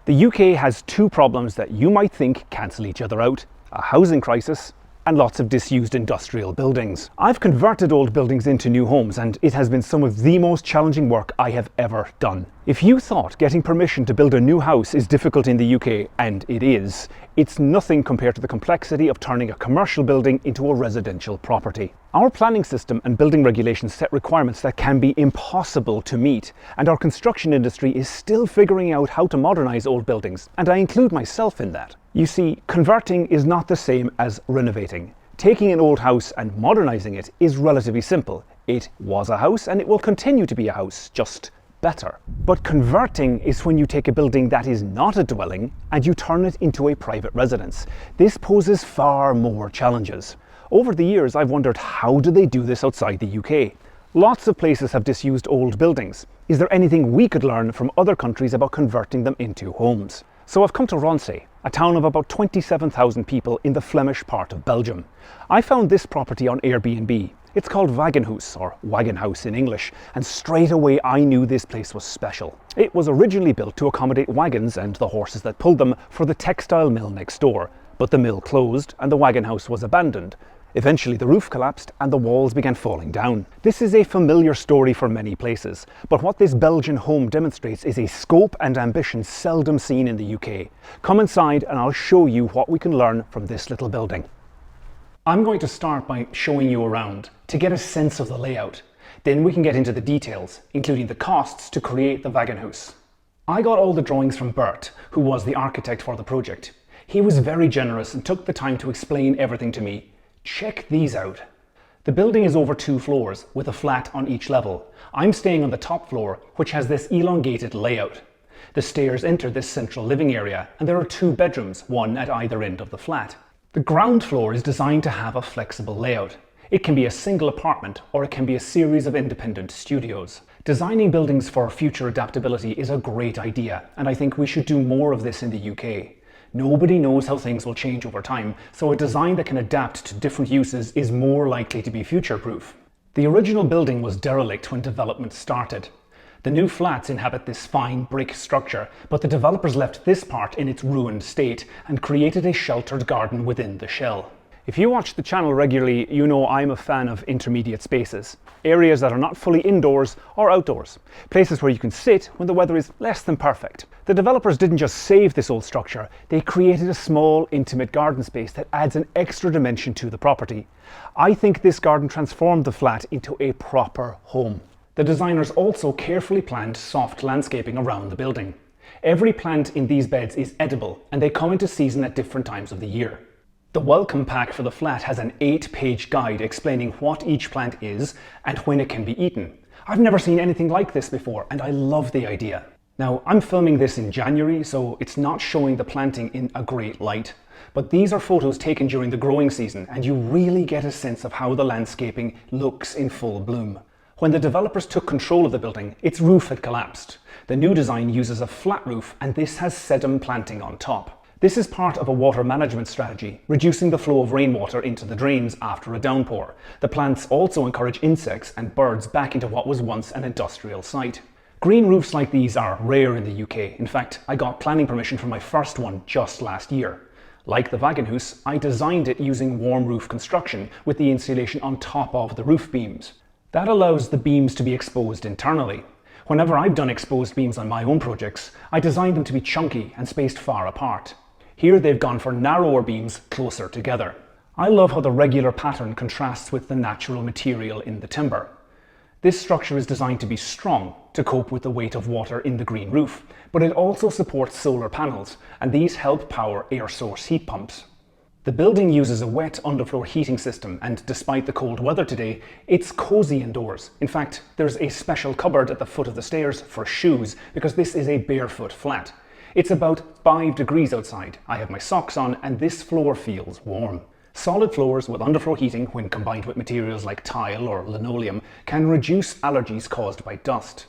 The UK has two problems that you might think cancel each other out: a housing crisis and lots of disused industrial buildings. I've converted old buildings into new homes, and it has been some of the most challenging work I have ever done. If you thought getting permission to build a new house is difficult in the UK, and it is, it's nothing compared to the complexity of turning a commercial building into a residential property. Our planning system and building regulations set requirements that can be impossible to meet, and our construction industry is still figuring out how to modernise old buildings, and I include myself in that. You see, converting is not the same as renovating. Taking an old house and modernising it is relatively simple. It was a house and it will continue to be a house, just better. But converting is when you take a building that is not a dwelling and you turn it into a private residence. This poses far more challenges. Over the years, I've wondered, how do they do this outside the UK? Lots of places have disused old buildings. Is there anything we could learn from other countries about converting them into homes? So I've come to Ronse, a town of about 27,000 people in the Flemish part of Belgium. I found this property on Airbnb. It's called Wagenhuys, or Wagenhuys in English, and straight away I knew this place was special. It was originally built to accommodate wagons and the horses that pulled them for the textile mill next door, but the mill closed and the wagon house was abandoned. Eventually the roof collapsed and the walls began falling down. This is a familiar story for many places, but what this Belgian home demonstrates is a scope and ambition seldom seen in the UK. Come inside and I'll show you what we can learn from this little building. I'm going to start by showing you around to get a sense of the layout. Then we can get into the details, including the costs to create the Wagenhuys. I got all the drawings from Bert, who was the architect for the project. He was very generous and took the time to explain everything to me. Check these out. The building is over 2 floors with a flat on each level. I'm staying on the top floor, which has this elongated layout. The stairs enter this central living area and there are 2 bedrooms, one at either end of the flat. The ground floor is designed to have a flexible layout. It can be a single apartment or it can be a series of independent studios. Designing buildings for future adaptability is a great idea, and I think we should do more of this in the UK. Nobody knows how things will change over time, so a design that can adapt to different uses is more likely to be future-proof. The original building was derelict when development started. The new flats inhabit this fine brick structure, but the developers left this part in its ruined state and created a sheltered garden within the shell. If you watch the channel regularly, you know I'm a fan of intermediate spaces. Areas that are not fully indoors or outdoors. Places where you can sit when the weather is less than perfect. The developers didn't just save this old structure, they created a small, intimate garden space that adds an extra dimension to the property. I think this garden transformed the flat into a proper home. The designers also carefully planned soft landscaping around the building. Every plant in these beds is edible, and they come into season at different times of the year. The welcome pack for the flat has an 8-page guide explaining what each plant is and when it can be eaten. I've never seen anything like this before, and I love the idea. Now, I'm filming this in January, so it's not showing the planting in a great light, but these are photos taken during the growing season, and you really get a sense of how the landscaping looks in full bloom. When the developers took control of the building, its roof had collapsed. The new design uses a flat roof, and this has sedum planting on top. This is part of a water management strategy, reducing the flow of rainwater into the drains after a downpour. The plants also encourage insects and birds back into what was once an industrial site. Green roofs like these are rare in the UK. In fact, I got planning permission for my first one just last year. Like the Wagenhuys, I designed it using warm roof construction with the insulation on top of the roof beams. That allows the beams to be exposed internally. Whenever I've done exposed beams on my own projects, I designed them to be chunky and spaced far apart. Here they've gone for narrower beams closer together. I love how the regular pattern contrasts with the natural material in the timber. This structure is designed to be strong to cope with the weight of water in the green roof, but it also supports solar panels, and these help power air source heat pumps. The building uses a wet underfloor heating system, and despite the cold weather today, it's cozy indoors. In fact, there's a special cupboard at the foot of the stairs for shoes because this is a barefoot flat. It's about 5 degrees outside. I have my socks on and this floor feels warm. Solid floors with underfloor heating, when combined with materials like tile or linoleum, can reduce allergies caused by dust.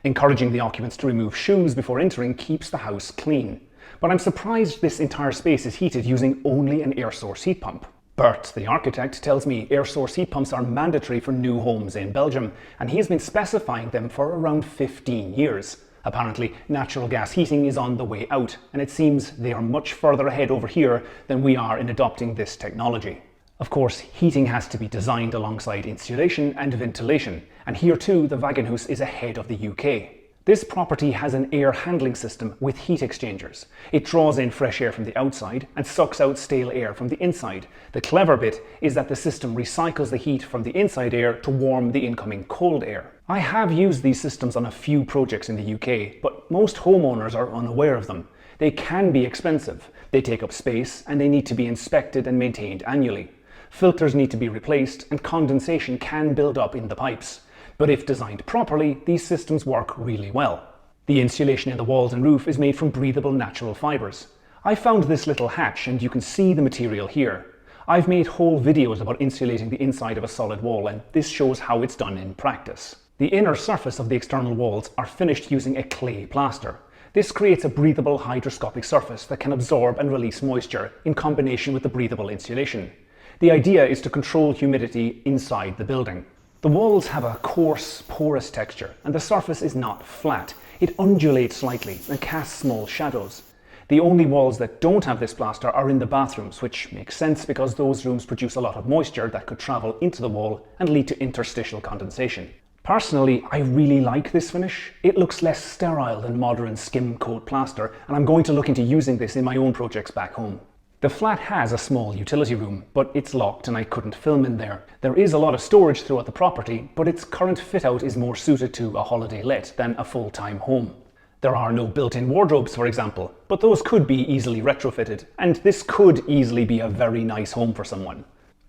Encouraging the occupants to remove shoes before entering keeps the house clean. But I'm surprised this entire space is heated using only an air source heat pump. Bert, the architect, tells me air source heat pumps are mandatory for new homes in Belgium, and he has been specifying them for around 15 years. Apparently, natural gas heating is on the way out, and it seems they are much further ahead over here than we are in adopting this technology. Of course, heating has to be designed alongside insulation and ventilation, and here too the Wagenhuys is ahead of the UK. This property has an air handling system with heat exchangers. It draws in fresh air from the outside and sucks out stale air from the inside. The clever bit is that the system recycles the heat from the inside air to warm the incoming cold air. I have used these systems on a few projects in the UK, but most homeowners are unaware of them. They can be expensive, they take up space, and they need to be inspected and maintained annually. Filters need to be replaced, and condensation can build up in the pipes. But if designed properly, these systems work really well. The insulation in the walls and roof is made from breathable natural fibres. I found this little hatch, and you can see the material here. I've made whole videos about insulating the inside of a solid wall, and this shows how it's done in practice. The inner surface of the external walls are finished using a clay plaster. This creates a breathable hygroscopic surface that can absorb and release moisture in combination with the breathable insulation. The idea is to control humidity inside the building. The walls have a coarse, porous texture, and the surface is not flat. It undulates slightly and casts small shadows. The only walls that don't have this plaster are in the bathrooms, which makes sense because those rooms produce a lot of moisture that could travel into the wall and lead to interstitial condensation. Personally, I really like this finish. It looks less sterile than modern skim coat plaster, and I'm going to look into using this in my own projects back home. The flat has a small utility room, but it's locked and I couldn't film in there. There is a lot of storage throughout the property, but its current fit-out is more suited to a holiday let than a full-time home. There are no built-in wardrobes, for example, but those could be easily retrofitted, and this could easily be a very nice home for someone.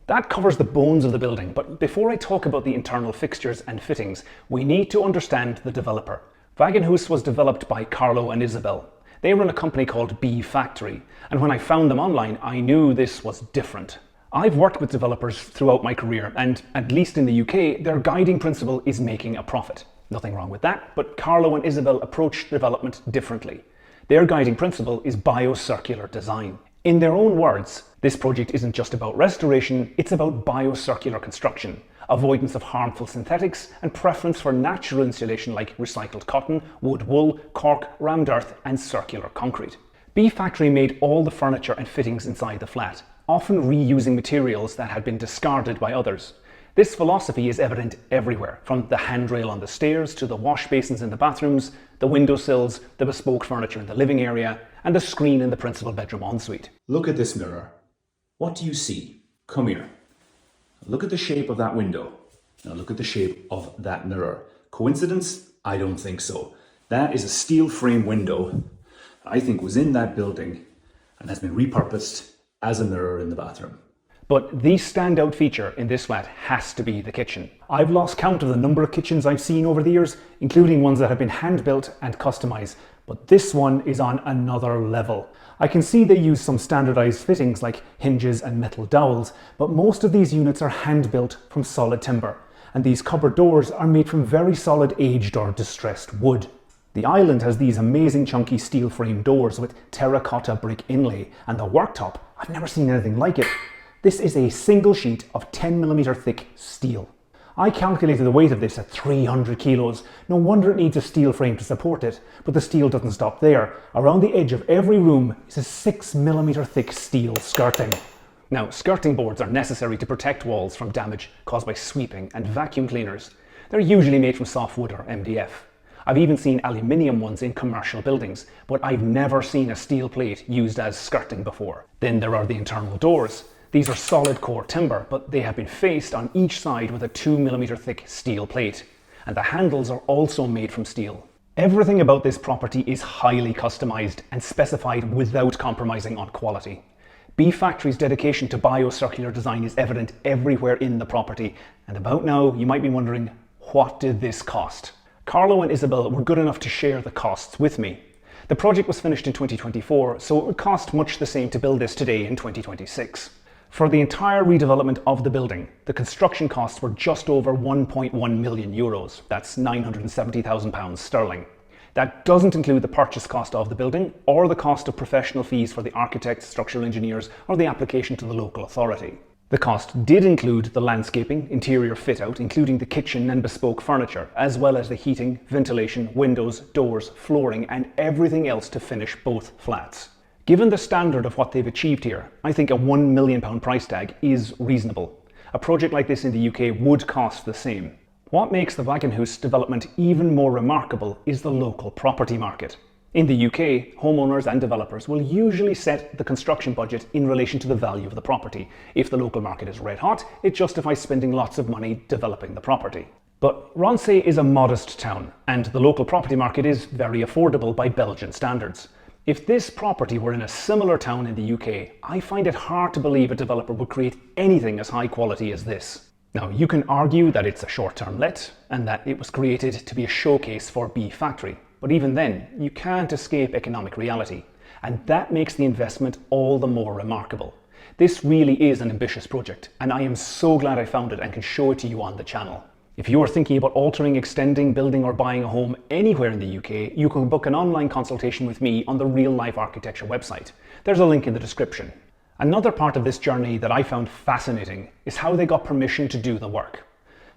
That covers the bones of the building, but before I talk about the internal fixtures and fittings, we need to understand the developer. Wagenhuys was developed by Carlo and Isabelle. They run a company called B Factory, and when I found them online, I knew this was different. I've worked with developers throughout my career, and at least in the UK, their guiding principle is making a profit. Nothing wrong with that, but Carlo and Isabelle approach development differently. Their guiding principle is biocircular design. In their own words, this project isn't just about restoration, it's about biocircular construction, avoidance of harmful synthetics, and preference for natural insulation like recycled cotton, wood wool, cork, rammed earth, and circular concrete. B Factory made all the furniture and fittings inside the flat, often reusing materials that had been discarded by others. This philosophy is evident everywhere, from the handrail on the stairs to the wash basins in the bathrooms, the windowsills, the bespoke furniture in the living area, and the screen in the principal bedroom ensuite. Look at this mirror. What do you see? Come here. Look at the shape of that window. Now look at the shape of that mirror. Coincidence? I don't think so. That is a steel frame window I think was in that building and has been repurposed as a mirror in the bathroom. But the standout feature in this flat has to be the kitchen. I've lost count of the number of kitchens I've seen over the years, including ones that have been hand-built and customized, but this one is on another level. I can see they use some standardized fittings like hinges and metal dowels, but most of these units are hand-built from solid timber, and these cupboard doors are made from very solid aged or distressed wood. The island has these amazing chunky steel frame doors with terracotta brick inlay, and the worktop, I've never seen anything like it. This is a single sheet of 10mm thick steel. I calculated the weight of this at 300 kilos. No wonder it needs a steel frame to support it, but the steel doesn't stop there. Around the edge of every room is a 6mm thick steel skirting. Now, skirting boards are necessary to protect walls from damage caused by sweeping and vacuum cleaners. They're usually made from softwood or MDF. I've even seen aluminium ones in commercial buildings, but I've never seen a steel plate used as skirting before. Then there are the internal doors. These are solid core timber, but they have been faced on each side with a 2mm thick steel plate, and the handles are also made from steel. Everything about this property is highly customized and specified without compromising on quality. B Factory's dedication to biocircular design is evident everywhere in the property, and about now you might be wondering, what did this cost? Carlo and Isabelle were good enough to share the costs with me. The project was finished in 2024, so it would cost much the same to build this today in 2026. For the entire redevelopment of the building, the construction costs were just over 1.1 million euros. That's £970,000 sterling. That doesn't include the purchase cost of the building or the cost of professional fees for the architects, structural engineers, or the application to the local authority. The cost did include the landscaping, interior fit-out, including the kitchen and bespoke furniture, as well as the heating, ventilation, windows, doors, flooring, and everything else to finish both flats. Given the standard of what they've achieved here, I think a £1 million price tag is reasonable. A project like this in the UK would cost the same. What makes the Wagenhuys development even more remarkable is the local property market. In the UK, homeowners and developers will usually set the construction budget in relation to the value of the property. If the local market is red hot, it justifies spending lots of money developing the property. But Ronse is a modest town, and the local property market is very affordable by Belgian standards. If this property were in a similar town in the UK, I find it hard to believe a developer would create anything as high quality as this. Now, you can argue that it's a short-term let, and that it was created to be a showcase for Bee Factory. But even then, you can't escape economic reality, and that makes the investment all the more remarkable. This really is an ambitious project, and I am so glad I found it and can show it to you on the channel. If you are thinking about altering, extending, building or buying a home anywhere in the UK, you can book an online consultation with me on the Real Life Architecture website. There's a link in the description. Another part of this journey that I found fascinating is how they got permission to do the work.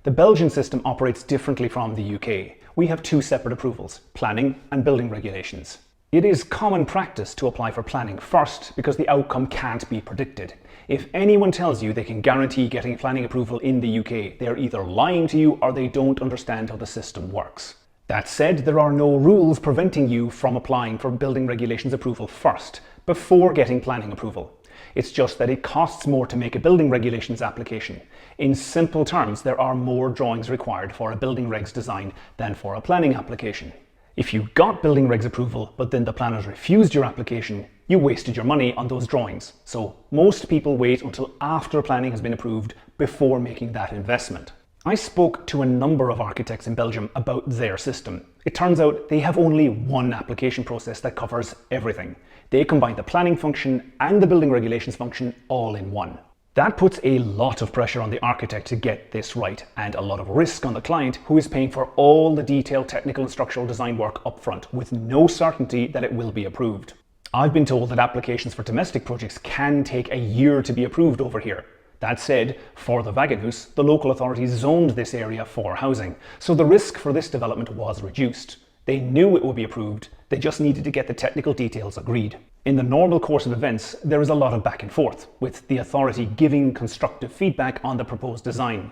The Belgian system operates differently from the UK. We have two separate approvals, planning and building regulations. It is common practice to apply for planning first because the outcome can't be predicted. If anyone tells you they can guarantee getting planning approval in the UK, they're either lying to you or they don't understand how the system works. That said, there are no rules preventing you from applying for building regulations approval first, before getting planning approval. It's just that it costs more to make a building regulations application. In simple terms, there are more drawings required for a building regs design than for a planning application. If you got building regs approval, but then the planners refused your application, you wasted your money on those drawings. So most people wait until after planning has been approved before making that investment. I spoke to a number of architects in Belgium about their system. It turns out they have only one application process that covers everything. They combine the planning function and the building regulations function all in one. That puts a lot of pressure on the architect to get this right, and a lot of risk on the client, who is paying for all the detailed technical and structural design work upfront with no certainty that it will be approved. I've been told that applications for domestic projects can take a year to be approved over here. That said, for the Wagenhuys, the local authorities zoned this area for housing, so the risk for this development was reduced. They knew it would be approved, they just needed to get the technical details agreed. In the normal course of events, there is a lot of back and forth, with the authority giving constructive feedback on the proposed design.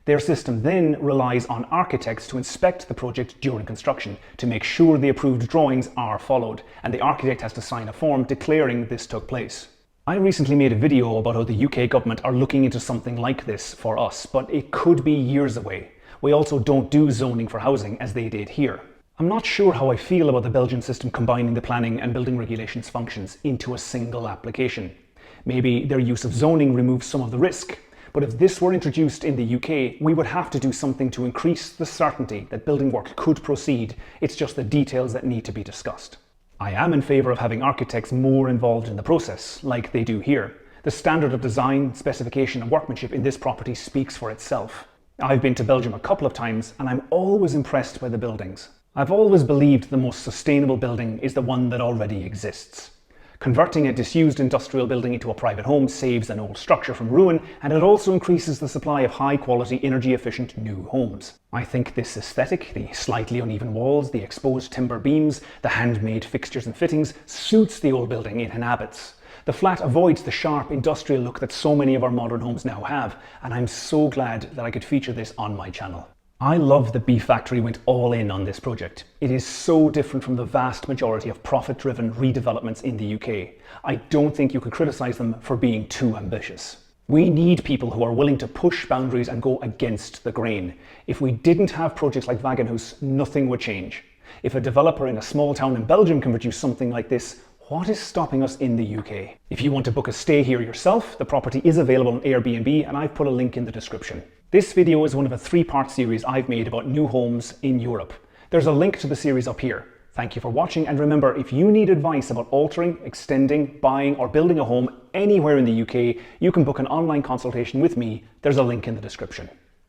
Their system then relies on architects to inspect the project during construction to make sure the approved drawings are followed, and the architect has to sign a form declaring this took place. I recently made a video about how the UK government are looking into something like this for us, but it could be years away. We also don't do zoning for housing as they did here. I'm not sure how I feel about the Belgian system combining the planning and building regulations functions into a single application. Maybe their use of zoning removes some of the risk, but if this were introduced in the UK, we would have to do something to increase the certainty that building work could proceed. It's just the details that need to be discussed. I am in favour of having architects more involved in the process, like they do here. The standard of design, specification and workmanship in this property speaks for itself. I've been to Belgium a couple of times and I'm always impressed by the buildings. I've always believed the most sustainable building is the one that already exists. Converting a disused industrial building into a private home saves an old structure from ruin, and it also increases the supply of high-quality, energy-efficient new homes. I think this aesthetic, the slightly uneven walls, the exposed timber beams, the handmade fixtures and fittings, suits the old building it inhabits. The flat avoids the sharp industrial look that so many of our modern homes now have, and I'm so glad that I could feature this on my channel. I love that Bee Factory went all in on this project. It is so different from the vast majority of profit-driven redevelopments in the UK. I don't think you can criticise them for being too ambitious. We need people who are willing to push boundaries and go against the grain. If we didn't have projects like Wagenhuys, nothing would change. If a developer in a small town in Belgium can produce something like this, what is stopping us in the UK? If you want to book a stay here yourself, the property is available on Airbnb and I've put a link in the description. This video is one of a 3-part series I've made about new homes in Europe. There's a link to the series up here. Thank you for watching, and remember, if you need advice about altering, extending, buying or building a home anywhere in the UK, you can book an online consultation with me. There's a link in the description.